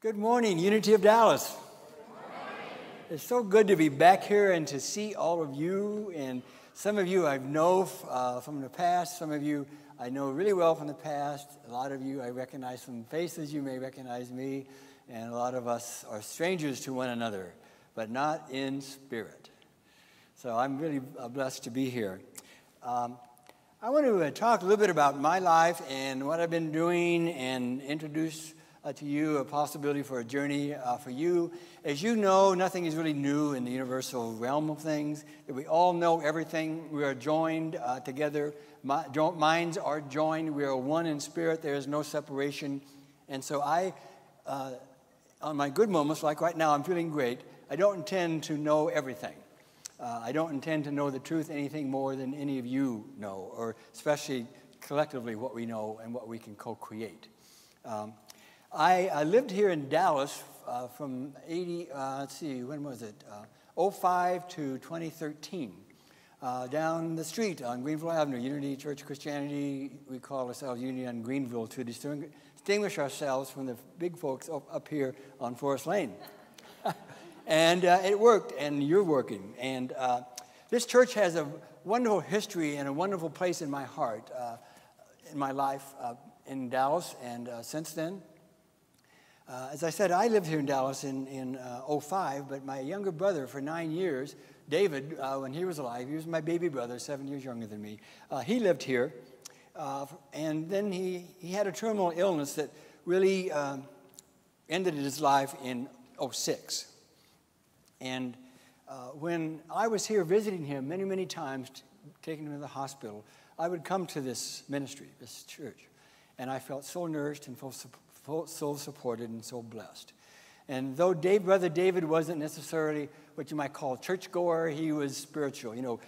Good morning, Unity of Dallas. It's so good to be back here and to see all of you. And some of you I know from the past. Some of you I know really well from the past. A lot of you I recognize from faces. You may recognize me. And a lot of us are strangers to one another, but not in spirit. So I'm really blessed to be here. I want to talk a little bit about my life and what I've been doing and introduce to you a possibility for a journey for you. As you know, nothing is really new in the universal realm of things. We all know everything. We are joined together. Minds are joined. We are one in spirit. There is no separation. And so on my good moments, like right now, I'm feeling great. I don't intend to know everything. I don't intend to know the truth anything more than any of you know, or especially collectively what we know and what we can co-create. I lived here in Dallas from when was it? 05 to 2013. Down the street on Greenville Avenue, Unity Church of Christianity. We call ourselves Unity on Greenville to distinguish ourselves from the big folks up here on Forest Lane. And it worked, and you're working. And this church has a wonderful history and a wonderful place in my heart, in my life in Dallas, and since then. As I said, I lived here in Dallas in 05, but my younger brother for 9 years, David, when he was alive, he was my baby brother, 7 years younger than me. He lived here, and then he had a terminal illness that really ended his life in 06. And when I was here visiting him many, many times, taking him to the hospital, I would come to this ministry, this church, and I felt so nourished and so supported and so blessed. And though Brother David wasn't necessarily what you might call churchgoer, he was spiritual. You know,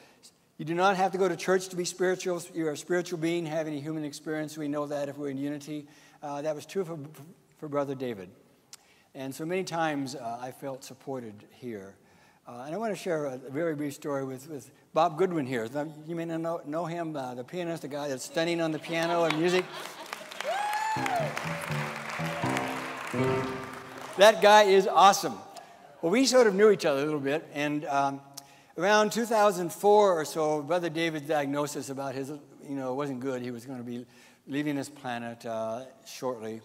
you do not have to go to church to be spiritual. You're a spiritual being having a human experience. We know that if we're in unity. That was true for Brother David. And so many times I felt supported here. And I want to share a very brief story with Bob Goodwin here. You may not know him, the pianist, the guy that's stunning on the piano and music. That guy is awesome. Well, we sort of knew each other a little bit, and around 2004 or so, Brother David's diagnosis about his, wasn't good. He was going to be leaving this planet shortly.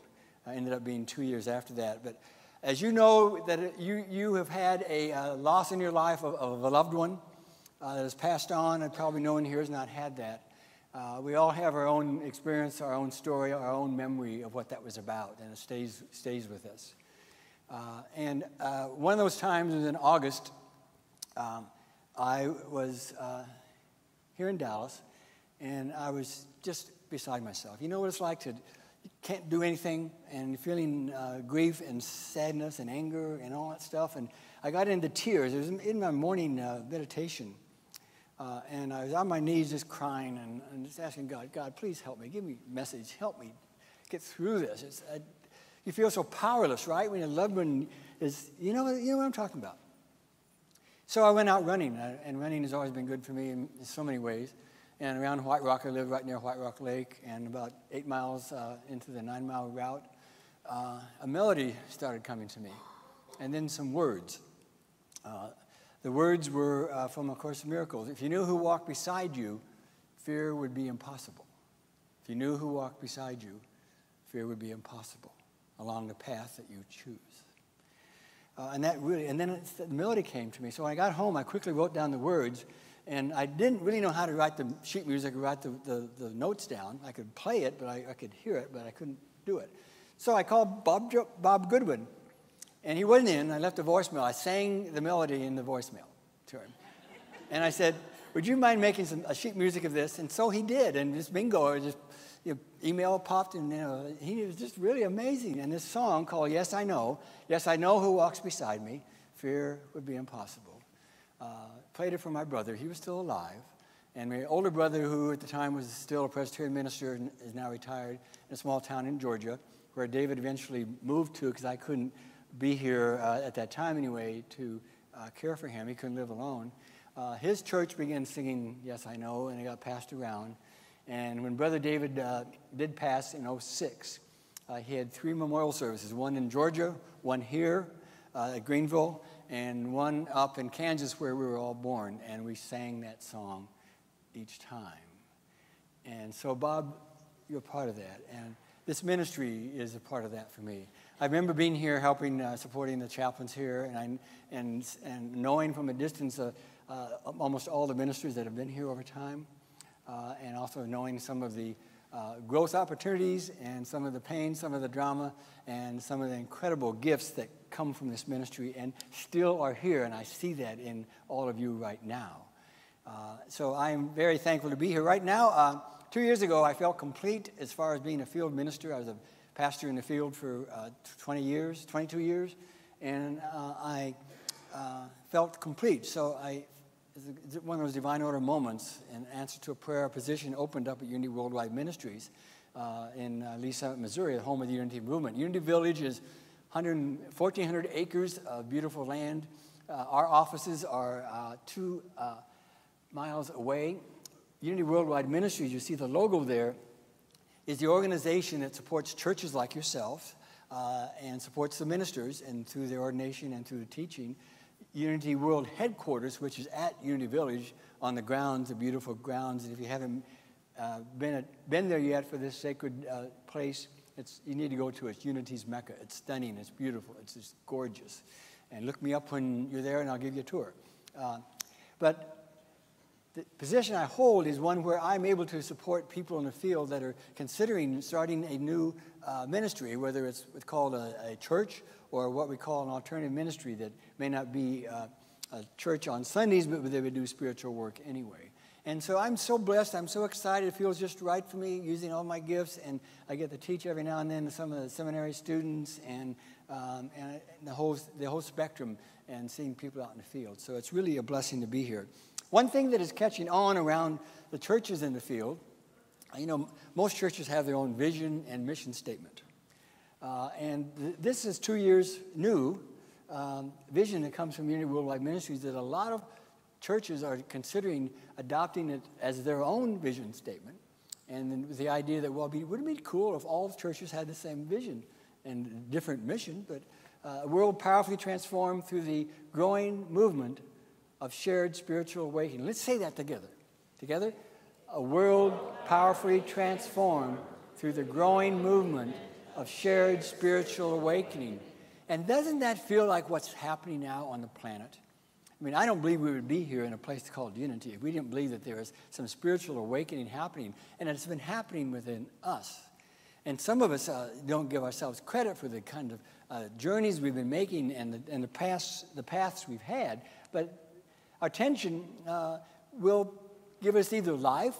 Ended up being 2 years after that. But as you know, that you have had a loss in your life of a loved one that has passed on, and probably no one here has not had that. We all have our own experience, our own story, our own memory of what that was about, and it stays with us. And one of those times was in August. I was here in Dallas, and I was just beside myself. You know what it's like to you can't do anything, and feeling grief and sadness and anger and all that stuff. And I got into tears. It was in my morning meditation. And I was on my knees just crying and just asking God, please help me. Give me a message. Help me get through this. You feel so powerless, right? When your loved one is, you know what I'm talking about. So I went out running, and running has always been good for me in so many ways. And around White Rock, I live right near White Rock Lake, and about 8 miles into the 9-mile route, a melody started coming to me, and then some words. The words were from A Course in Miracles. If you knew who walked beside you, fear would be impossible. If you knew who walked beside you, fear would be impossible along the path that you choose. And then the melody came to me. So when I got home, I quickly wrote down the words, and I didn't really know how to write the sheet music or write the notes down. I could play it, but I could hear it, but I couldn't do it. So I called Bob Goodwin. And he wasn't in. I left a voicemail. I sang the melody in the voicemail to him. And I said, would you mind making a sheet music of this? And so he did. And this bingo, email popped, and he was just really amazing. And this song called Yes, I Know Who Walks Beside Me, Fear Would Be Impossible. Played it for my brother. He was still alive. And my older brother, who at the time was still a Presbyterian minister and is now retired in a small town in Georgia, where David eventually moved to because I couldn't be here at that time anyway to care for him. He couldn't live alone. His church began singing Yes, I Know, and it got passed around. And when Brother David did pass in 06, he had 3 memorial services, one in Georgia, one here at Greenville, and one up in Kansas where we were all born, and we sang that song each time. And so, Bob, you're part of that, and this ministry is a part of that for me. I remember being here helping, supporting the chaplains here, and knowing from a distance almost all the ministers that have been here over time, and also knowing some of the growth opportunities and some of the pain, some of the drama, and some of the incredible gifts that come from this ministry and still are here, and I see that in all of you right now. So I'm very thankful to be here. Right now, 2 years ago, I felt complete as far as being a field minister. I was a pastor in the field for 22 years, and I felt complete. So it's one of those divine order moments, in answer to a prayer, a position opened up at Unity Worldwide Ministries in Lee Summit, Missouri, the home of the Unity Movement. Unity Village is 1,400 acres of beautiful land. Our offices are 2 miles away. Unity Worldwide Ministries, you see the logo there, is the organization that supports churches like yourself and supports the ministers and through their ordination and through the teaching. Unity World Headquarters, which is at Unity Village on the grounds, the beautiful grounds. And if you haven't been there yet for this sacred place, you need to go to it. It's Unity's Mecca. It's stunning. It's beautiful. It's just gorgeous. And look me up when you're there, and I'll give you a tour. But the position I hold is one where I'm able to support people in the field that are considering starting a new ministry, whether it's called a church or what we call an alternative ministry that may not be a church on Sundays, but they would do spiritual work anyway. And so I'm so blessed. I'm so excited. It feels just right for me using all my gifts, and I get to teach every now and then to some of the seminary students and the whole spectrum, and seeing people out in the field. So it's really a blessing to be here. One thing that is catching on around the churches in the field, most churches have their own vision and mission statement. And this is 2 years new vision that comes from Unity Worldwide Ministries that a lot of churches are considering adopting it as their own vision statement. And the idea that, well, wouldn't it be cool if all churches had the same vision and different mission, but a world powerfully transformed through the growing movement of shared spiritual awakening. Let's say that together. Together? A world powerfully transformed through the growing movement of shared spiritual awakening. And doesn't that feel like what's happening now on the planet? I mean, I don't believe we would be here in a place called Unity if we didn't believe that there is some spiritual awakening happening, and it's been happening within us. And some of us don't give ourselves credit for the kind of journeys we've been making and the paths we've had, but our tension will give us either life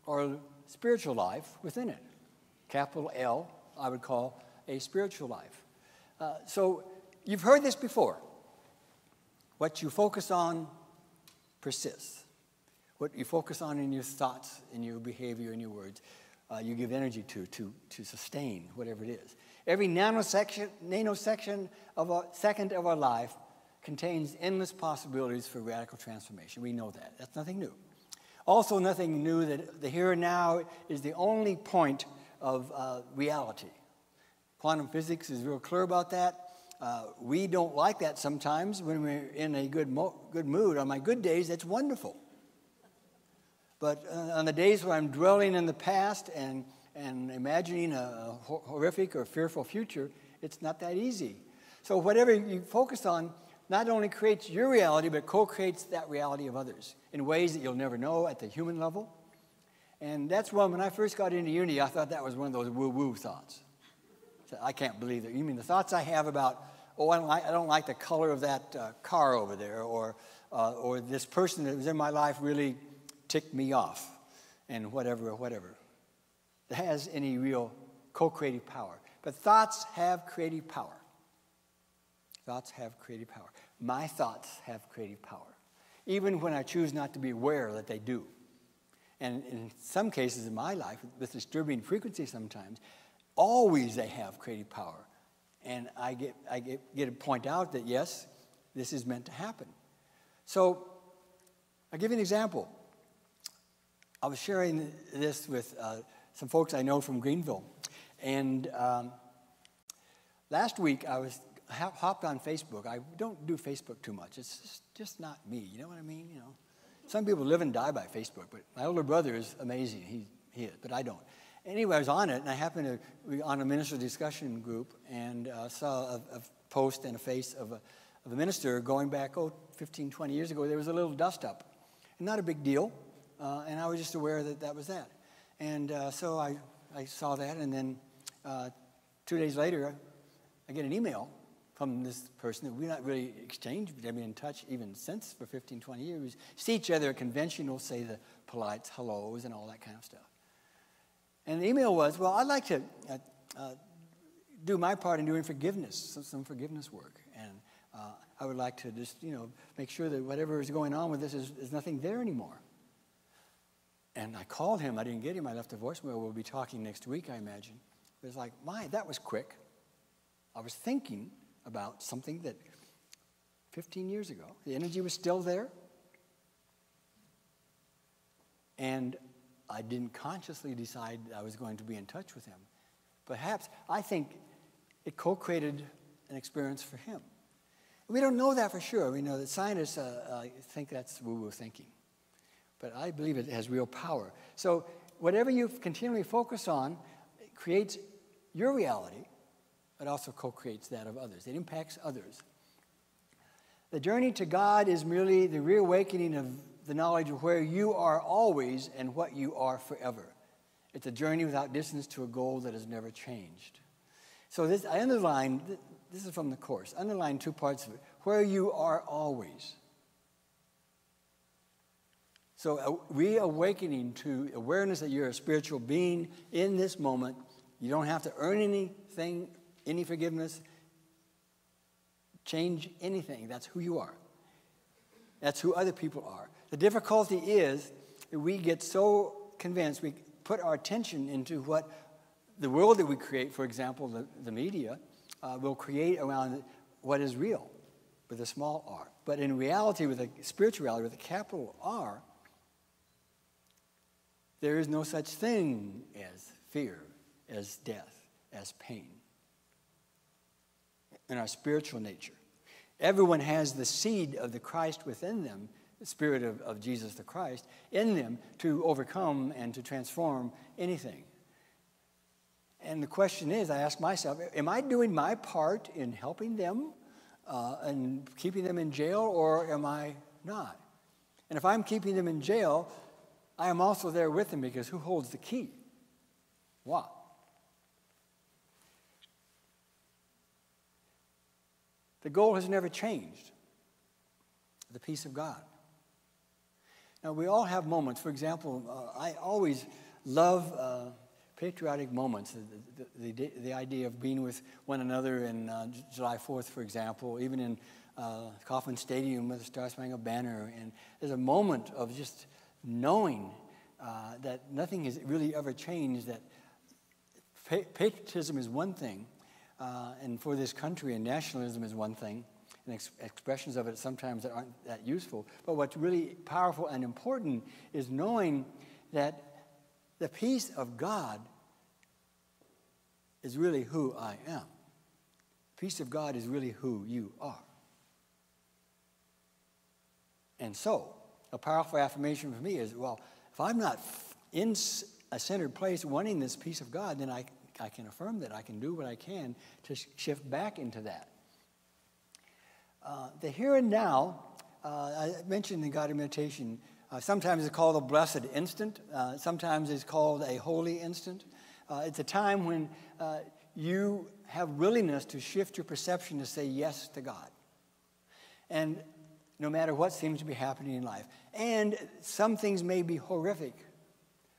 or spiritual life within it. Capital L, I would call a spiritual life. So you've heard this before. What you focus on persists. What you focus on in your thoughts, in your behavior, in your words, you give energy to sustain whatever it is. Every nanosecond of a second of our life contains endless possibilities for radical transformation. We know that. That's nothing new. Also nothing new that the here and now is the only point of reality. Quantum physics is real clear about that. We don't like that sometimes when we're in a good mood. On my good days, it's wonderful. But on the days where I'm dwelling in the past and imagining a horrific or fearful future, it's not that easy. So whatever you focus on not only creates your reality, but co-creates that reality of others in ways that you'll never know at the human level. And that's when I first got into Unity, I thought that was one of those woo-woo thoughts. So I can't believe that. You mean the thoughts I have about, I don't like the color of that car over there, or this person that was in my life really ticked me off, and whatever. It has any real co-creative power. But thoughts have creative power. Thoughts have creative power. My thoughts have creative power, even when I choose not to be aware that they do. And in some cases in my life, with disturbing frequency sometimes, always they have creative power. And I get to point out that, yes, this is meant to happen. So I'll give you an example. I was sharing this with some folks I know from Greenville. And last week I was hopped on Facebook. I don't do Facebook too much. It's just not me. You know what I mean? You know, some people live and die by Facebook, but my older brother is amazing. He is, but I don't. Anyway, I was on it, and I happened to be on a minister discussion group and saw a post and a face of a minister going back, 15, 20 years ago. There was a little dust up. Not a big deal, and I was just aware that was that. And so I saw that, and then 2 days later, I get an email from this person that we not really exchanged, but I've been in touch even since for 15, 20 years. We see each other at convention, we'll say the polite hellos and all that kind of stuff. And the email was, well, I'd like to do my part in doing forgiveness, some forgiveness work. And I would like to just, make sure that whatever is going on with this is nothing there anymore. And I called him. I didn't get him. I left a voicemail. We'll be talking next week, I imagine. It was like, that was quick. I was thinking about something that 15 years ago, the energy was still there. And I didn't consciously decide I was going to be in touch with him. Perhaps, I think it co-created an experience for him. We don't know that for sure. We know that scientists think that's woo-woo thinking. But I believe it has real power. So whatever you continually focus on, it creates your reality. It also co-creates that of others. It impacts others. The journey to God is merely the reawakening of the knowledge of where you are always and what you are forever. It's a journey without distance to a goal that has never changed. So I underlined, this is from the Course, underline 2 parts of it. Where you are always. So a reawakening to awareness that you're a spiritual being in this moment. You don't have to earn anything, any forgiveness, change anything. That's who you are. That's who other people are. The difficulty is that we get so convinced, we put our attention into what the world that we create, for example, the media, will create around what is real with a small r. But in reality, with a spirituality, with a capital R, there is no such thing as fear, as death, as pain in our spiritual nature. Everyone has the seed of the Christ within them, the Spirit of Jesus the Christ, in them to overcome and to transform anything. And the question is, I ask myself, am I doing my part in helping them and keeping them in jail, or am I not? And if I'm keeping them in jail, I am also there with them, because who holds the key? What? The goal has never changed. The peace of God. Now, we all have moments. For example, I always love patriotic moments. The idea of being with one another in July 4th, for example, even in Kauffman Stadium with the Star Spangled Banner. And there's a moment of just knowing that nothing has really ever changed, that patriotism is one thing, and for this country, and nationalism is one thing, and expressions of it sometimes that aren't that useful. But what's really powerful and important is knowing that the peace of God is really who I am. Peace of God is really who you are. And so, a powerful affirmation for me is, well, if I'm not in a centered place wanting this peace of God, then I can affirm that I can do what I can to shift back into that. The here and now, I mentioned in guided meditation, sometimes it's called a blessed instant. Sometimes it's called a holy instant. It's a time when you have willingness to shift your perception to say yes to God. And no matter what seems to be happening in life. And some things may be horrific,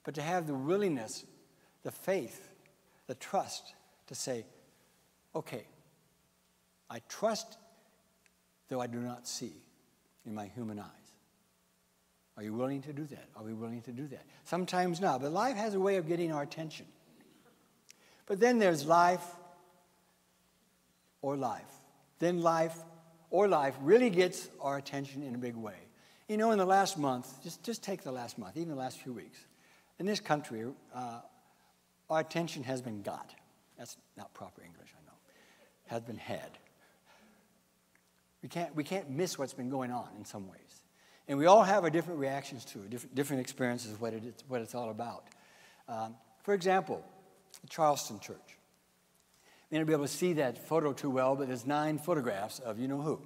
but to have the willingness, the faith, the trust to say, okay, I trust though I do not see in my human eyes. Are you willing to do that? Are we willing to do that? Sometimes not, but life has a way of getting our attention. But then there's life or life. Then life or life really gets our attention in a big way. You know, in the last month, just take the last month, even the last few weeks, in this country, our attention has been got. That's not proper English, I know. Has been had. We can't miss what's been going on in some ways. And we all have our different reactions to it, different experiences of what it's all about. For example, the Charleston Church. You may not be able to see that photo too well, but there's 9 photographs of you-know-who,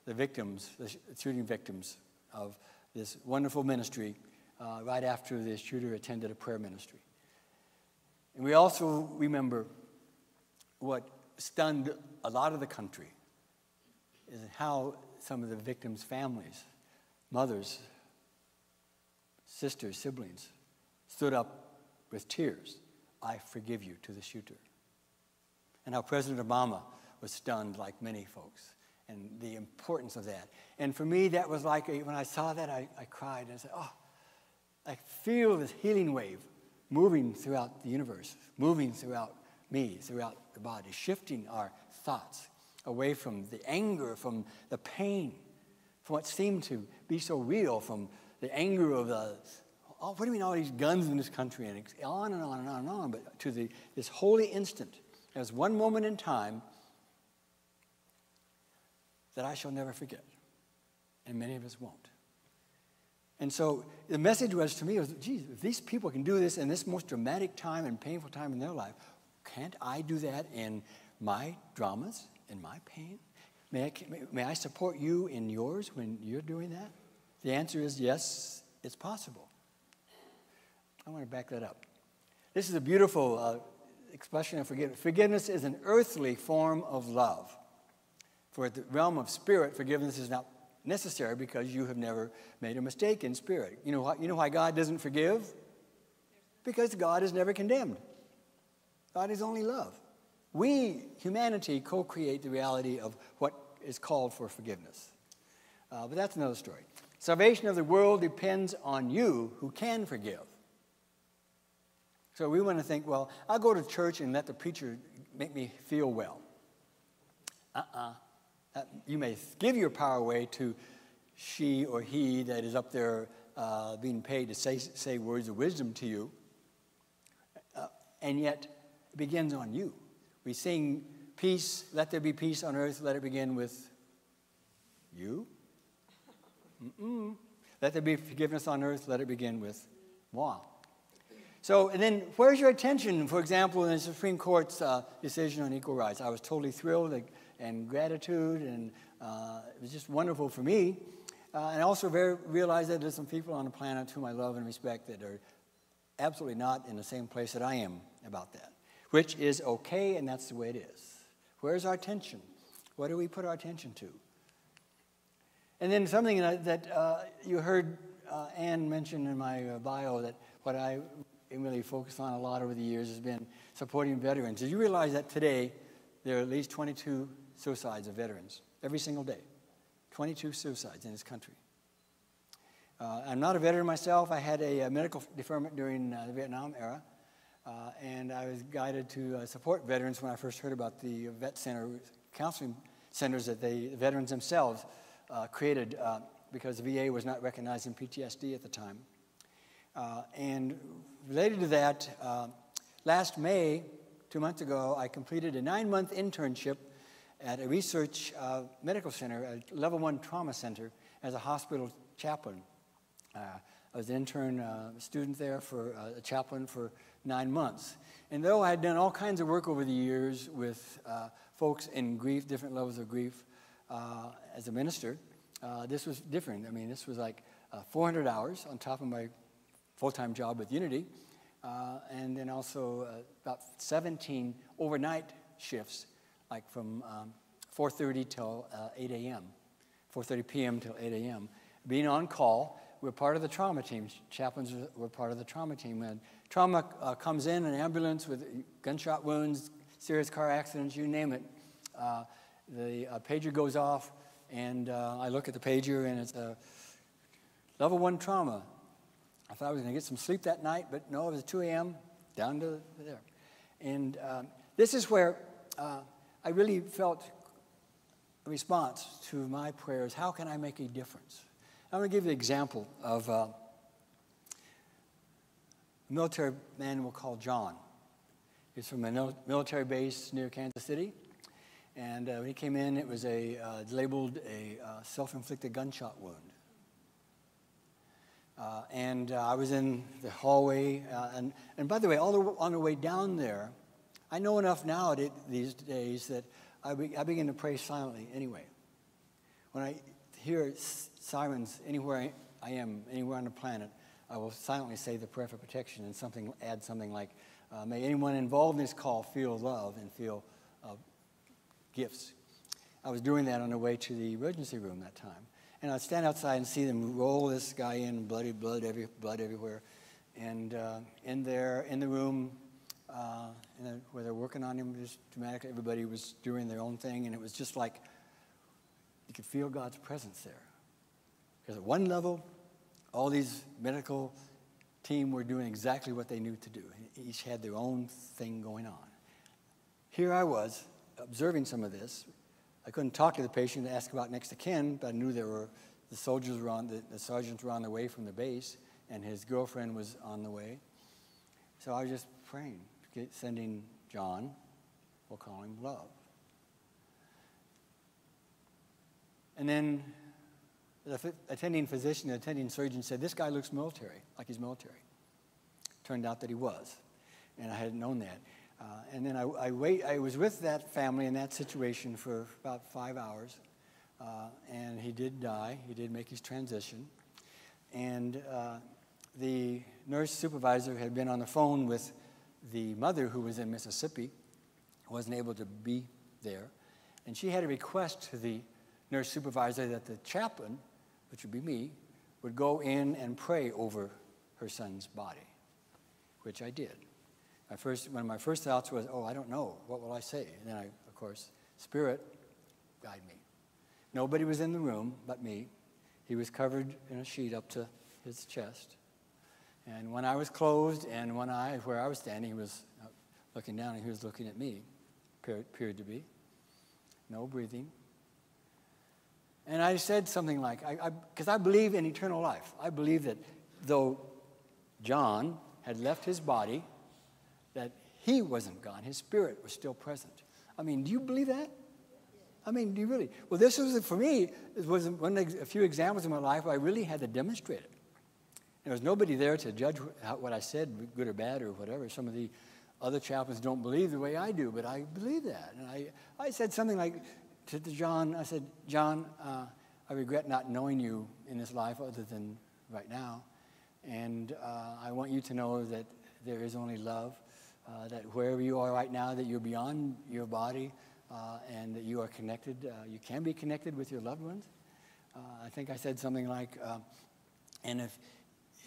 the victims, the shooting victims of this wonderful ministry right after the shooter attended a prayer ministry. And we also remember what stunned a lot of the country is how some of the victims' families, mothers, sisters, siblings, stood up with tears. I forgive you to the shooter. And how President Obama was stunned like many folks, and the importance of that. And for me, that was like, when I saw that, I cried and I said, oh, I feel this healing wave moving throughout the universe, moving throughout me, throughout the body, shifting our thoughts away from the anger, from the pain, from what seemed to be so real, from the anger of the, oh, what do you mean all these guns in this country, and on and on and on and on, but to this holy instant. There's one moment in time that I shall never forget, and many of us won't. And so the message was to me, geez, if these people can do this in this most dramatic time and painful time in their life, can't I do that in my dramas, in my pain? May I support you in yours when you're doing that? The answer is yes, it's possible. I want to back that up. This is a beautiful expression of forgiveness. Forgiveness is an earthly form of love. For the realm of spirit, forgiveness is not necessary because you have never made a mistake in spirit. You know why God doesn't forgive? Because God is never condemned. God is only love. We, humanity, co-create the reality of what is called for forgiveness. But that's another story. Salvation of the world depends on you who can forgive. So we want to think, well, I'll go to church and let the preacher make me feel well. You may give your power away to she or he that is up there being paid to say words of wisdom to you. And yet, it begins on you. We sing, peace, let there be peace on earth, let it begin with you. Let there be forgiveness on earth, let it begin with moi. So, and then where's your attention, for example, in the Supreme Court's decision on equal rights? I was totally thrilled and gratitude, and it was just wonderful for me. And I also realized that there's some people on the planet whom I love and respect that are absolutely not in the same place that I am about that, which is okay, and that's the way it is. Where's our attention? What do we put our attention to? And then something that you heard Ann mention in my bio, that what I really focused on a lot over the years has been supporting veterans. Did you realize that today there are at least 22 suicides of veterans every single day? 22 suicides in this country. I'm not a veteran myself. I had a medical deferment during the Vietnam era, and I was guided to support veterans when I first heard about the vet center, counseling centers that the veterans themselves created because the VA was not recognizing PTSD at the time. And related to that, last May, 2 months ago, I completed a 9-month internship at a research medical center, a level 1 trauma center, as a hospital chaplain. I was an intern student there for a chaplain for 9 months. And though I had done all kinds of work over the years with folks in grief, different levels of grief, as a minister, this was different. I mean, this was like 400 hours on top of my full-time job with Unity, and then also about 17 overnight shifts, like from 4:30 till 8 a.m., 4:30 p.m. till 8 a.m. Being on call, we're part of the trauma team. Chaplains were part of the trauma team. And trauma comes in an ambulance with gunshot wounds, serious car accidents, you name it. The pager goes off, and I look at the pager, and it's a level 1 trauma. I thought I was going to get some sleep that night, but no, it was 2 a.m., down to there. And this is where I really felt a response to my prayers. How can I make a difference? I'm going to give you an example of a military man we'll call John. He's from a military base near Kansas City. And when he came in, it was labeled a self-inflicted gunshot wound. I was in the hallway. And by the way, on the way down there, I know enough now these days that I begin to pray silently anyway. When I hear sirens anywhere I am, anywhere on the planet, I will silently say the prayer for protection and add something like, may anyone involved in this call feel love and feel gifts. I was doing that on the way to the emergency room that time. And I'd stand outside and see them roll this guy in, blood everywhere. And in the room where they're working on him, just dramatically, everybody was doing their own thing. And it was just like you could feel God's presence there. Because at one level, all these medical team were doing exactly what they knew to do. Each had their own thing going on. Here I was, observing some of this. I couldn't talk to the patient and ask about next of kin, but I knew the sergeants were on their way from the base, and his girlfriend was on the way. So I was just praying, sending John, we'll call him love. And then the attending physician, the attending surgeon said, this guy looks military, like he's military. Turned out that he was, and I hadn't known that. And then I was with that family in that situation for about 5 hours, and he did die. He did make his transition. And the nurse supervisor had been on the phone with the mother who was in Mississippi, wasn't able to be there. And she had a request to the nurse supervisor that the chaplain, which would be me, would go in and pray over her son's body, which I did. One of my first thoughts was, I don't know. What will I say? And then of course, Spirit, guide me. Nobody was in the room but me. He was covered in a sheet up to his chest. And when I was closed and where I was standing, he was looking down and he was looking at me, appeared to be. No breathing. And I said something like, because I believe in eternal life. I believe that though John had left his body, that he wasn't gone. His spirit was still present. I mean, do you believe that? I mean, do you really? Well, this was, for me, it was a few examples in my life where I really had to demonstrate it. There was nobody there to judge what I said, good or bad or whatever. Some of the other chaplains don't believe the way I do, but I believe that. And I said something like to John, I said, John, I regret not knowing you in this life other than right now. And I want you to know that there is only love. That wherever you are right now, that you're beyond your body and that you are connected. You can be connected with your loved ones. I think I said something like, and if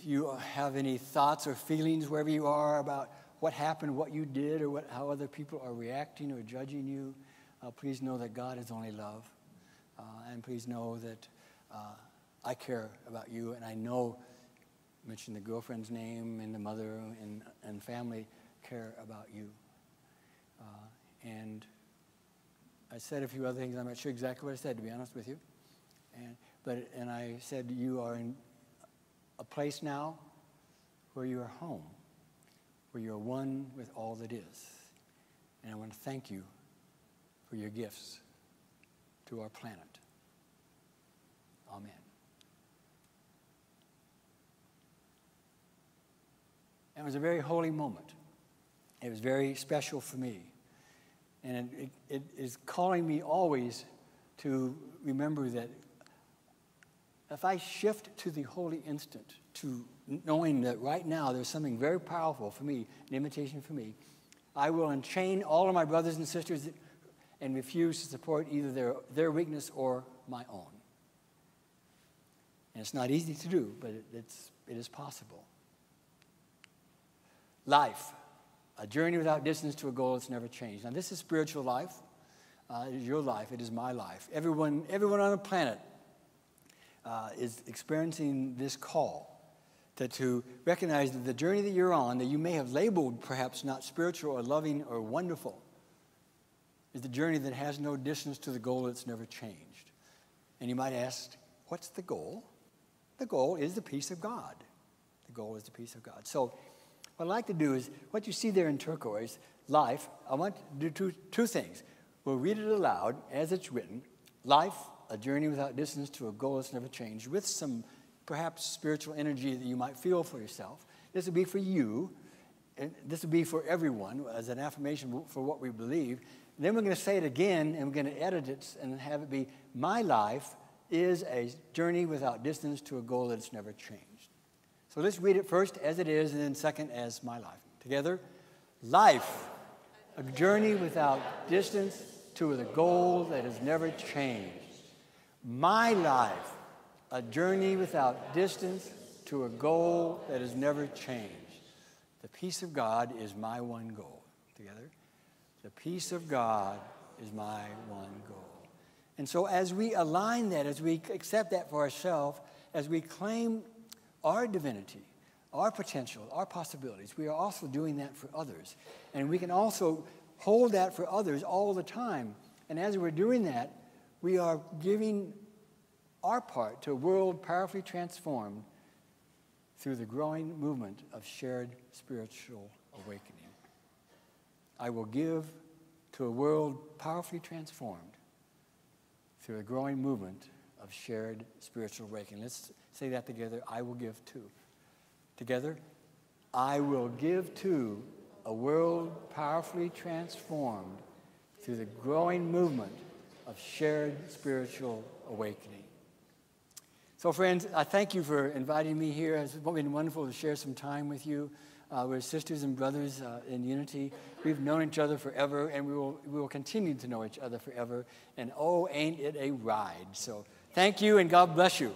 you have any thoughts or feelings wherever you are about what happened, what you did, or how other people are reacting or judging you, please know that God is only love. And please know that I care about you, and I know, mention the girlfriend's name and the mother and family care about you. And I said a few other things. I'm not sure exactly what I said, to be honest with you. And I said, you are in a place now where you are home, where you're one with all that is. And I want to thank you for your gifts to our planet. Amen. It was a very holy moment. It was very special for me. And it is calling me always to remember that if I shift to the holy instant, to knowing that right now there's something very powerful for me, an invitation for me, I will unchain all of my brothers and sisters and refuse to support either their weakness or my own. And it's not easy to do, but it is possible. Life, a journey without distance to a goal that's never changed. Now, this is spiritual life. It is your life. It is my life. Everyone on the planet is experiencing this call to recognize that the journey that you're on, that you may have labeled perhaps not spiritual or loving or wonderful, is the journey that has no distance to the goal that's never changed. And you might ask, what's the goal? The goal is the peace of God. The goal is the peace of God. So, What I'd like to do is, what you see there in turquoise, life, I want to do two things. We'll read it aloud as it's written. Life, a journey without distance to a goal that's never changed, with some perhaps spiritual energy that you might feel for yourself. This will be for you, and this will be for everyone as an affirmation for what we believe. And then we're going to say it again, and we're going to edit it and have it be, my life is a journey without distance to a goal that's never changed. So let's read it first as it is, and then second as my life. Together, life, a journey without distance to the goal that has never changed. My life, a journey without distance to a goal that has never changed. The peace of God is my one goal. Together, the peace of God is my one goal. And so as we align that, as we accept that for ourselves, as we claim our divinity, our potential, our possibilities, we are also doing that for others. And we can also hold that for others all the time. And as we're doing that, we are giving our part to a world powerfully transformed through the growing movement of shared spiritual awakening. I will give to a world powerfully transformed through a growing movement of shared spiritual awakening. Let's say that together. I will give to. Together, I will give to a world powerfully transformed through the growing movement of shared spiritual awakening. So friends, I thank you for inviting me here. It's been wonderful to share some time with you. We're sisters and brothers in unity. We've known each other forever, and we will continue to know each other forever. And oh, ain't it a ride. So thank you, and God bless you.